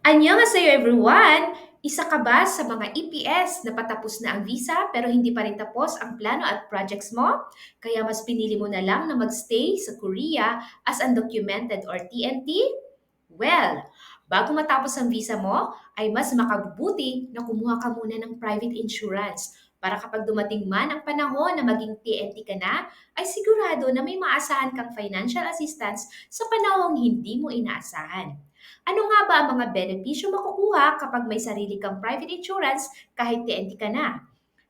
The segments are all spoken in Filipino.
Annyeonghaseyo everyone! Isa ka ba sa mga EPS na patapos na ang visa pero hindi pa rin tapos ang plano at projects mo? Kaya mas pinili mo na lang na magstay sa Korea as undocumented or TNT? Well, bago matapos ang visa mo, ay mas makabubuti na kumuha ka muna ng private insurance para kapag dumating man ang panahon na maging TNT ka na, ay sigurado na may maasahan kang financial assistance sa panahong hindi mo inaasahan. Ano nga ba ang mga benepisyo makukuha kapag may sarili kang private insurance kahit TNT ka na?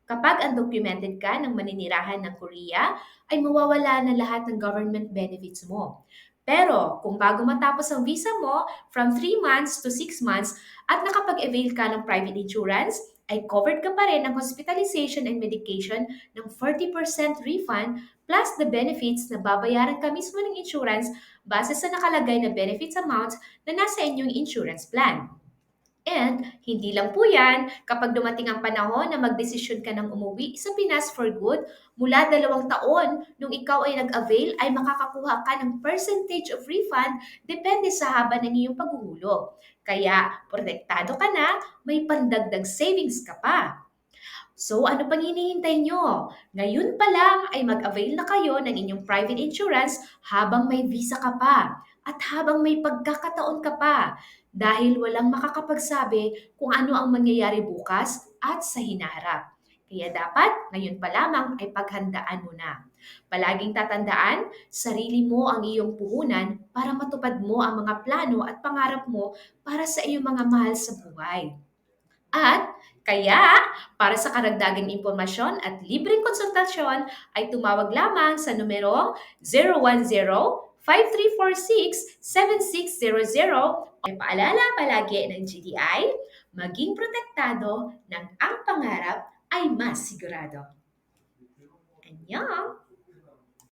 Kapag undocumented ka ng maninirahan ng Korea, ay mawawala na lahat ng government benefits mo. Pero kung bago matapos ang visa mo, from 3 months to 6 months, at nakapag-avail ka ng private insurance, ay covered ka pa rin ng hospitalization and medication ng 40% refund plus the benefits na babayaran ka mismo ng insurance base sa nakalagay na benefits amounts na nasa inyong insurance plan. And hindi lang po yan, kapag dumating ang panahon na magdesisyon ka ng umuwi sa Pinas for good, mula 2 taon nung ikaw ay nag-avail ay makakakuha ka ng percentage of refund depende sa haba ng iyong paghuhulog. Kaya protektado ka na, may pandagdag savings ka pa. So ano pang hinihintay nyo? Ngayon pa lang ay mag-avail na kayo ng inyong private insurance habang may visa ka pa at habang may pagkakataon ka pa dahil walang makakapagsabi kung ano ang mangyayari bukas at sa hinaharap. Kaya dapat ngayon pa lamang ay paghandaan mo na. Palaging tatandaan, sarili mo ang iyong puhunan para matupad mo ang mga plano at pangarap mo para sa iyong mga mahal sa buhay. At kaya, para sa karagdagang impormasyon at libreng konsultasyon ay tumawag lamang sa numero 010-5346-7600 o paalala palagi ng GDI, maging protektado ng ang pangarap ay mas sigurado. Annyeong!